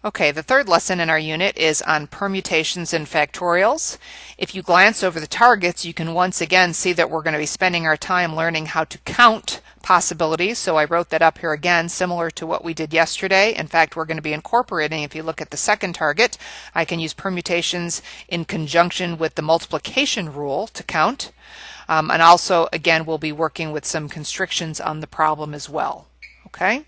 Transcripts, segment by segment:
Okay, the third lesson in our unit is on permutations and factorials. If you glance over the targets, you can once again see that we're going to be spending our time learning how to count possibilities. So I wrote that up here again, similar to what we did yesterday. In fact, we're going to be incorporating, if you look at the second target, I can use permutations in conjunction with the multiplication rule to count. And also, again, we'll be working with some constrictions on the problem as well. Okay?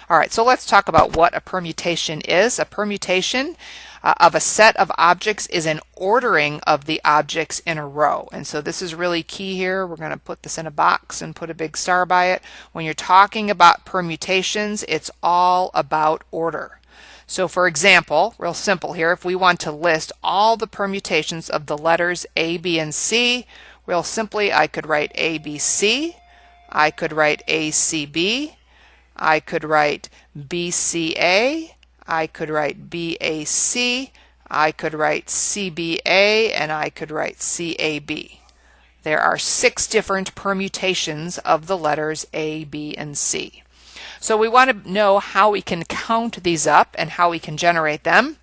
All right, so let's talk about what a permutation is. A permutation of a set of objects is an ordering of the objects in a row. And so this is really key here. We're going to put this in a box and put a big star by it. When you're talking about permutations, it's all about order. So for example, real simple here, if we want to list all the permutations of the letters A, B, and C, real simply, I could write ABC, I could write ACB, I could write BCA, I could write BAC, I could write CBA, and I could write CAB. There are 6 different permutations of the letters A, B, and C. So we want to know how we can count these up and how we can generate them.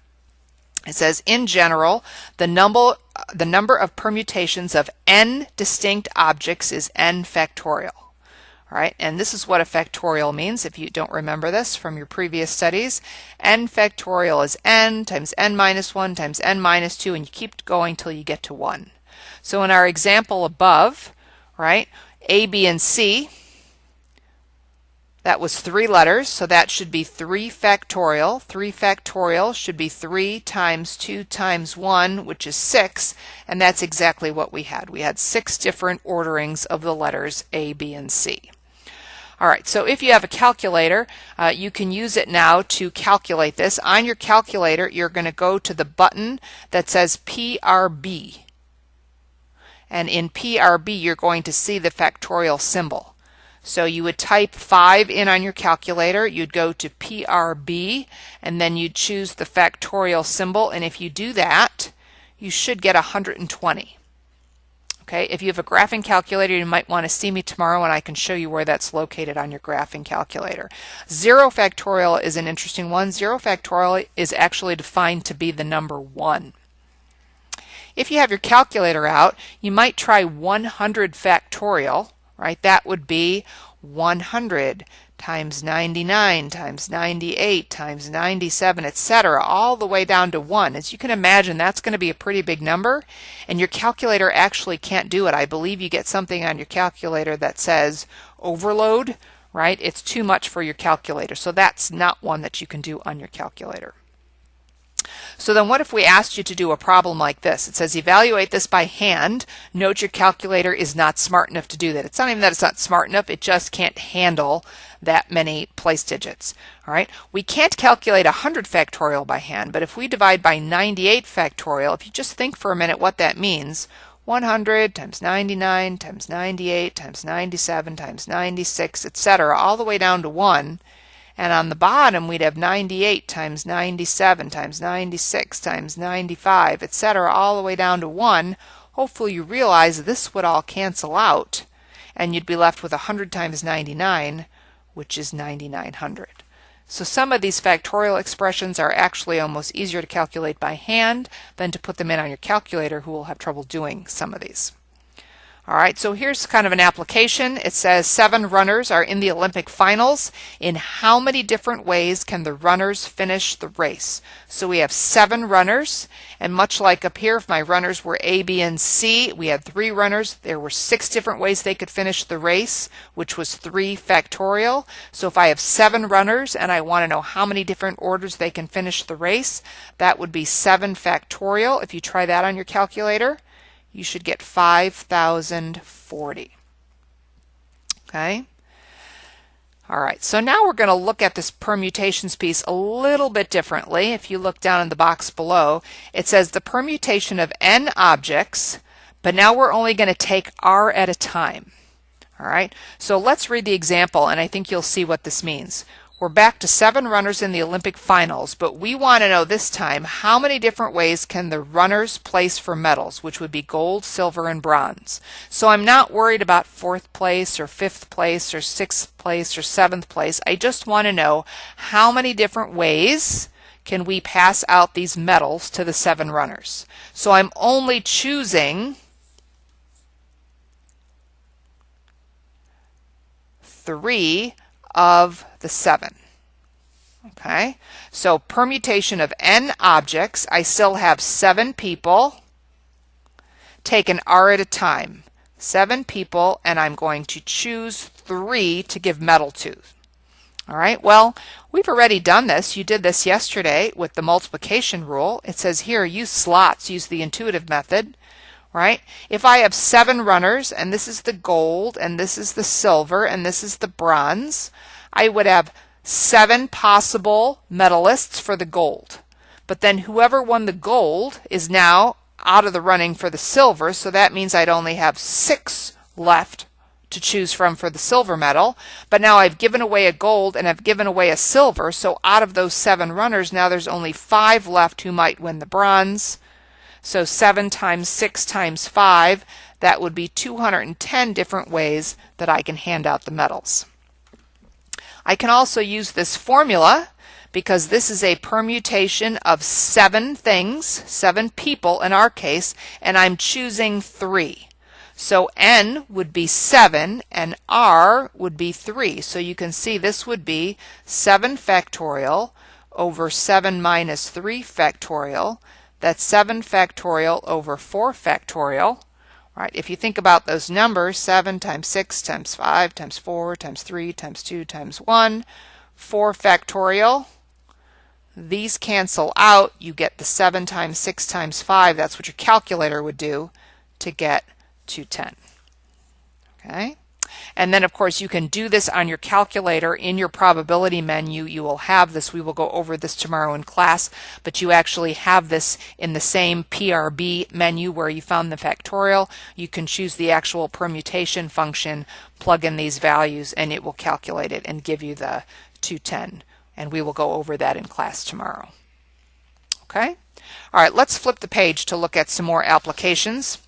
It says, in general, the number of permutations of n distinct objects is n factorial. All right, and this is what a factorial means if you don't remember this from your previous studies. N factorial is n times n minus 1 times n minus 2, and you keep going till you get to 1. So in our example above, right, A, B, and C, that was 3 letters, so that should be 3 factorial. 3 factorial should be 3 times 2 times 1, which is 6, and that's exactly what we had. We had 6 different orderings of the letters A, B, and C. All right, so if you have a calculator, you can use it now to calculate this. On your calculator, you're going to go to the button that says PRB. And in PRB, you're going to see the factorial symbol. So you would type 5 in on your calculator, you'd go to PRB, and then you'd choose the factorial symbol. And if you do that, you should get 120. Okay, if you have a graphing calculator, you might want to see me tomorrow and I can show you where that's located on your graphing calculator. 0 factorial is an interesting one. 0 factorial is actually defined to be the number 1. If you have your calculator out, you might try 100 factorial, right? That would be 100 times 99 times 98 times 97, etc., all the way down to 1. As you can imagine, that's going to be a pretty big number, and your calculator actually can't do it. I believe you get something on your calculator that says overload, right? It's too much for your calculator, so that's not one that you can do on your calculator. So then what if we asked you to do a problem like this? It says evaluate this by hand. Note your calculator is not smart enough to do that. It's not even that it's not smart enough, it just can't handle that many place digits. All right, we can't calculate 100 factorial by hand, but if we divide by 98 factorial, if you just think for a minute what that means, 100 times 99 times 98 times 97 times 96, etc., all the way down to 1. And on the bottom, we'd have 98 times 97 times 96 times 95, etc., all the way down to 1. Hopefully you realize this would all cancel out, and you'd be left with 100 times 99, which is 9,900. So some of these factorial expressions are actually almost easier to calculate by hand than to put them in on your calculator, who will have trouble doing some of these. All right, so here's kind of an application. It says 7 runners are in the Olympic finals. In how many different ways can the runners finish the race? So we have 7 runners, and much like up here, if my runners were A, B, and C, we had 3 runners. There were 6 different ways they could finish the race, which was 3 factorial. So if I have 7 runners and I want to know how many different orders they can finish the race, that would be 7 factorial. If you try that on your calculator, you should get 5,040. Okay? All right, so now we're going to look at this permutations piece a little bit differently. If you look down in the box below, it says the permutation of n objects, but now we're only going to take r at a time. All right, so let's read the example, and I think you'll see what this means. We're back to 7 runners in the Olympic finals, but we want to know this time how many different ways can the runners place for medals, which would be gold, silver, and bronze. So I'm not worried about 4th place or 5th place or 6th place or 7th place. I just want to know how many different ways can we pass out these metals to the 7 runners. So I'm only choosing 3 of the 7. Okay, so permutation of n objects, I still have 7 people. Take an R at a time. 7 people, and I'm going to choose 3 to give metal to. All right, well, we've already done this. You did this yesterday with the multiplication rule. It says here, use slots, use the intuitive method, right? If I have 7 runners, and this is the gold, and this is the silver, and this is the bronze, I would have 7 possible medalists for the gold. But then whoever won the gold is now out of the running for the silver, so that means I'd only have 6 left to choose from for the silver medal. But now I've given away a gold and I've given away a silver, so out of those 7 runners, now there's only 5 left who might win the bronze. So 7 times 6 times 5, that would be 210 different ways that I can hand out the medals. I can also use this formula because this is a permutation of 7 things, 7 people in our case, and I'm choosing 3. So n would be 7 and r would be 3. So you can see this would be 7 factorial over 7 minus 3 factorial. That's 7 factorial over 4 factorial. Right, if you think about those numbers, 7 times 6 times 5 times 4 times 3 times 2 times 1, 4 factorial, these cancel out. You get the 7 times 6 times 5. That's what your calculator would do to get 210. Okay? And then, of course, you can do this on your calculator in your probability menu. You will have this. We will go over this tomorrow in class, but you actually have this in the same PRB menu where you found the factorial. You can choose the actual permutation function, plug in these values, and it will calculate it and give you the 210. And we will go over that in class tomorrow. Okay? All right, let's flip the page to look at some more applications.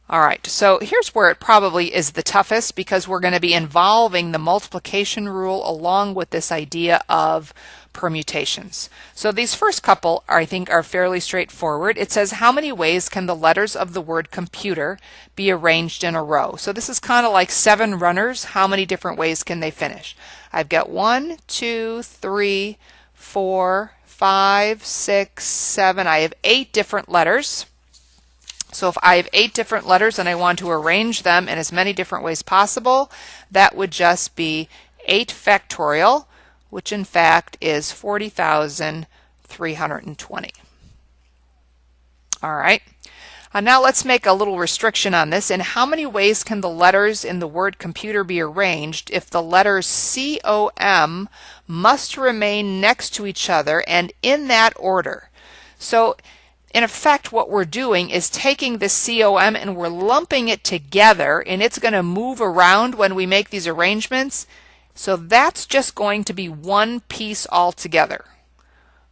All right, so here's where it probably is the toughest because we're going to be involving the multiplication rule along with this idea of permutations. So these first couple, I think, are fairly straightforward. It says, how many ways can the letters of the word computer be arranged in a row? So this is kind of like 7 runners. How many different ways can they finish? I've got 1, 2, 3, 4, 5, 6, 7. I have 8 different letters. So if I have 8 different letters and I want to arrange them in as many different ways possible, that would just be 8 factorial, which in fact is 40,320. All right. Now let's make a little restriction on this. In how many ways can the letters in the word computer be arranged if the letters COM must remain next to each other and in that order? So in effect, what we're doing is taking the COM and we're lumping it together, and it's going to move around when we make these arrangements. So that's just going to be one piece altogether.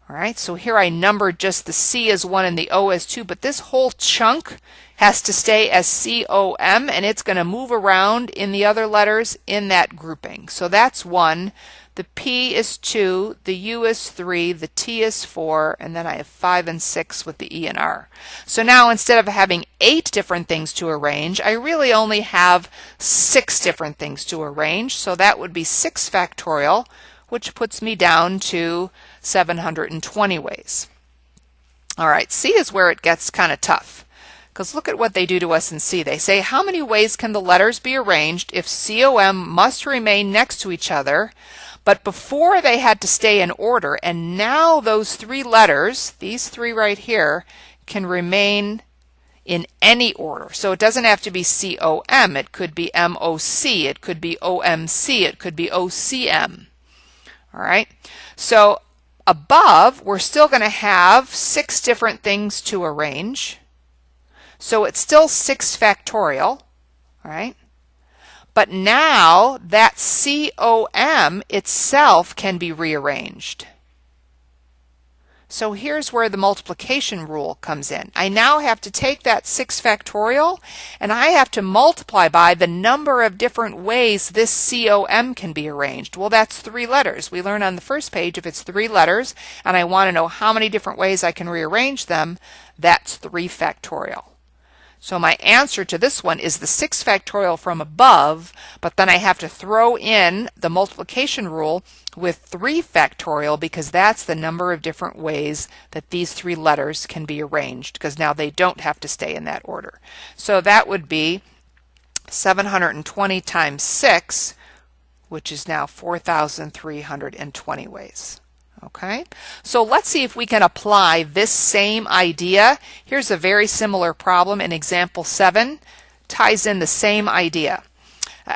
All right, so here I numbered just the C as 1 and the O as 2, but this whole chunk has to stay as COM, and it's going to move around in the other letters in that grouping. So that's 1. The P is 2, the U is 3, the T is 4, and then I have 5 and 6 with the E and R. So now instead of having 8 different things to arrange, I really only have 6 different things to arrange. So that would be 6 factorial, which puts me down to 720 ways. All right, C is where it gets kind of tough. Because look at what they do to us in C. They say, how many ways can the letters be arranged if COM must remain next to each other, but before they had to stay in order, and now those 3 letters, these 3 right here, can remain in any order. So it doesn't have to be COM. It could be MOC. It could be OMC. It could be OCM. All right. So above, we're still going to have 6 different things to arrange. So it's still 6 factorial. All right. But now that COM itself can be rearranged. So here's where the multiplication rule comes in. I now have to take that 6 factorial and I have to multiply by the number of different ways this COM can be arranged. Well, that's 3 letters. We learn on the first page if it's 3 letters and I want to know how many different ways I can rearrange them, that's 3 factorial. So my answer to this one is the 6 factorial from above, but then I have to throw in the multiplication rule with 3 factorial because that's the number of different ways that these 3 letters can be arranged, because now they don't have to stay in that order. So that would be 720 times 6, which is now 4,320 ways. Okay, so let's see if we can apply this same idea. Here's a very similar problem in example 7. Ties in the same idea.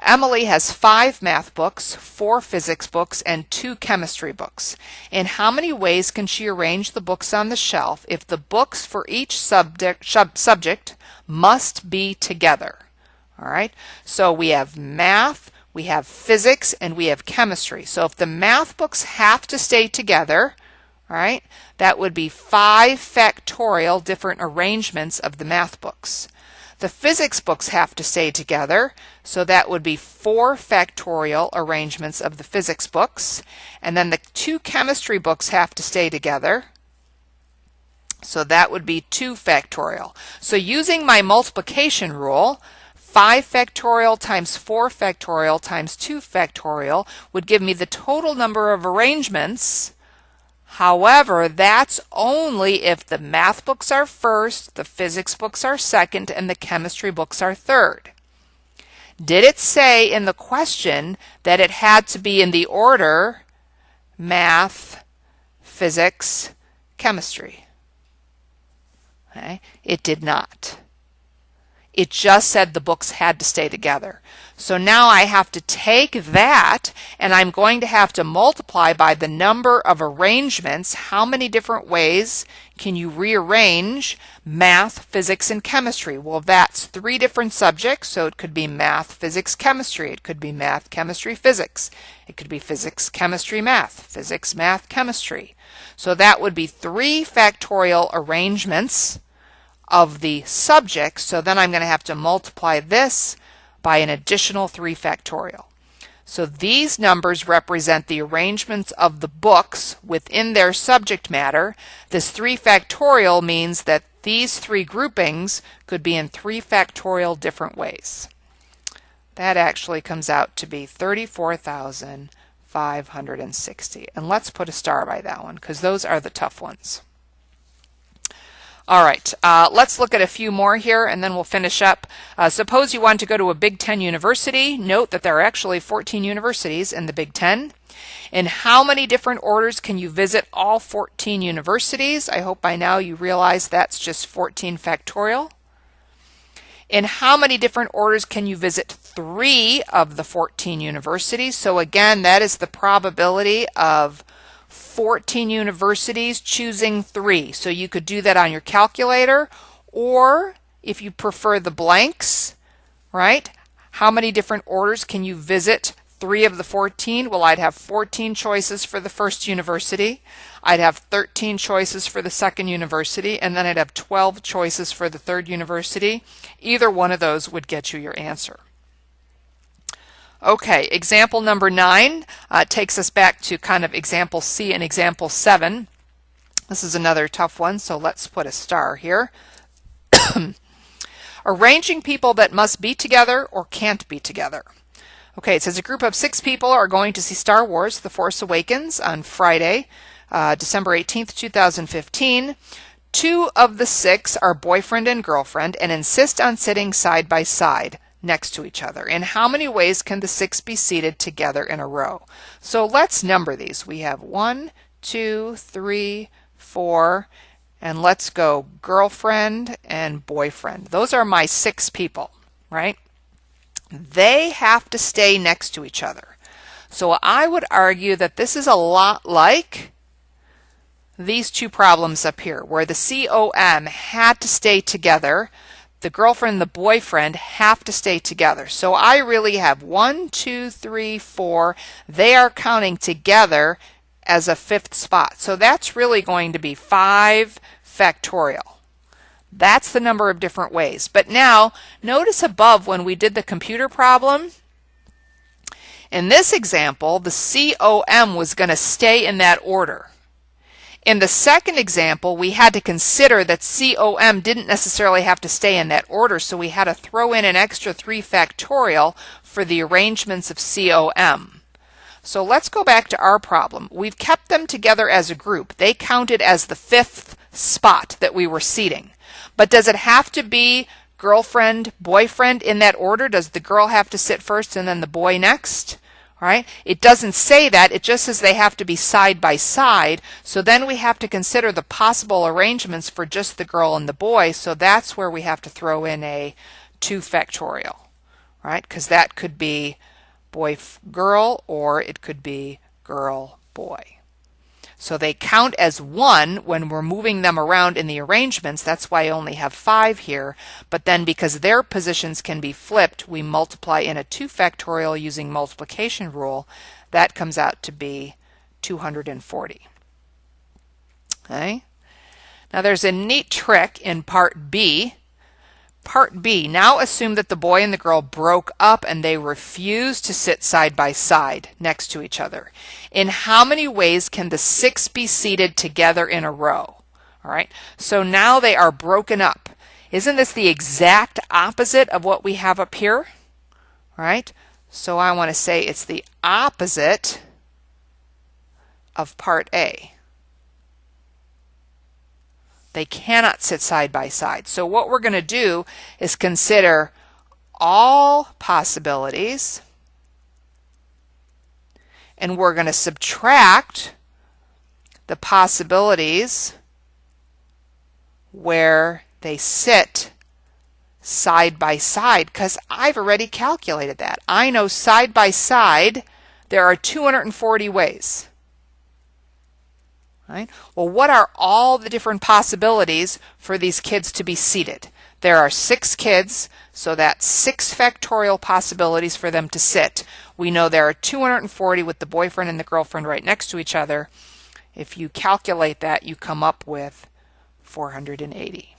Emily has 5 math books, 4 physics books, and 2 chemistry books. In how many ways can she arrange the books on the shelf if the books for each subject must be together? All right, so we have math, we have physics, and we have chemistry. So if the math books have to stay together, all right, that would be 5 factorial different arrangements of the math books. The physics books have to stay together, so that would be 4 factorial arrangements of the physics books. And then the 2 chemistry books have to stay together, so that would be 2 factorial. So using my multiplication rule, 5 factorial times 4 factorial times 2 factorial would give me the total number of arrangements. However, that's only if the math books are first, the physics books are second, and the chemistry books are third. Did it say in the question that it had to be in the order math, physics, chemistry? Okay. It did not. It just said the books had to stay together. So now I have to take that and I'm going to have to multiply by the number of arrangements. How many different ways can you rearrange math, physics, and chemistry? Well, that's 3 different subjects, so it could be math, physics, chemistry. It could be math, chemistry, physics. It could be physics, chemistry, math, physics, math, chemistry. So that would be 3 factorial arrangements of the subject, so then I'm going to have to multiply this by an additional 3 factorial. So these numbers represent the arrangements of the books within their subject matter. This 3 factorial means that these 3 groupings could be in 3 factorial different ways. That actually comes out to be 34,560. And let's put a star by that one because those are the tough ones. All right, let's look at a few more here and then we'll finish up. Suppose you want to go to a Big Ten university. Note that there are actually 14 universities in the Big Ten. In how many different orders can you visit all 14 universities? I hope by now you realize that's just 14 factorial. In how many different orders can you visit 3 of the 14 universities? So again, that is the probability of 14 universities choosing 3. So you could do that on your calculator, or if you prefer the blanks, right? How many different orders can you visit 3 of the 14? Well, I'd have 14 choices for the first university. I'd have 13 choices for the second university, and then I'd have 12 choices for the third university. Either one of those would get you your answer. Okay, example number 9 takes us back to kind of example C and example 7. This is another tough one, so let's put a star here. Arranging people that must be together or can't be together. Okay, it says a group of 6 people are going to see Star Wars: The Force Awakens on Friday, December 18th, 2015. 2 of the 6 are boyfriend and girlfriend and insist on sitting side by side next to each other. In how many ways can the 6 be seated together in a row? So let's number these. We have 1, 2, 3, 4, and let's go girlfriend and boyfriend. Those are my 6 people, right? They have to stay next to each other. So I would argue that this is a lot like these 2 problems up here, where the COM had to stay together. The girlfriend and the boyfriend have to stay together. So I really have 1, 2, 3, 4. They are counting together as a fifth spot. So that's really going to be 5 factorial. That's the number of different ways. But now, notice above when we did the computer problem, in this example, the COM was going to stay in that order. In the second example, we had to consider that COM didn't necessarily have to stay in that order, so we had to throw in an extra 3 factorial for the arrangements of COM. So let's go back to our problem. We've kept them together as a group. They counted as the 5th spot that we were seating. But does it have to be girlfriend, boyfriend in that order? Does the girl have to sit first and then the boy next? Right? It doesn't say that. It just says they have to be side by side. So then we have to consider the possible arrangements for just the girl and the boy. So that's where we have to throw in a 2 factorial, right? Because that could be boy, girl, or it could be girl, boy. So they count as 1 when we're moving them around in the arrangements. That's why I only have 5 here. But then because their positions can be flipped, we multiply in a 2 factorial using multiplication rule. That comes out to be 240. Okay? Now there's a neat trick in part B. Part B, now assume that the boy and the girl broke up and they refused to sit side by side next to each other. In how many ways can the 6 be seated together in a row? All right, so now they are broken up. Isn't this the exact opposite of what we have up here? All right, so I want to say it's the opposite of part A. They cannot sit side by side. So what we're going to do is consider all possibilities, and we're going to subtract the possibilities where they sit side by side, because I've already calculated that. I know side by side there are 240 ways. Right? Well, what are all the different possibilities for these kids to be seated? There are 6 kids, so that's 6 factorial possibilities for them to sit. We know there are 240 with the boyfriend and the girlfriend right next to each other. If you calculate that, you come up with 480.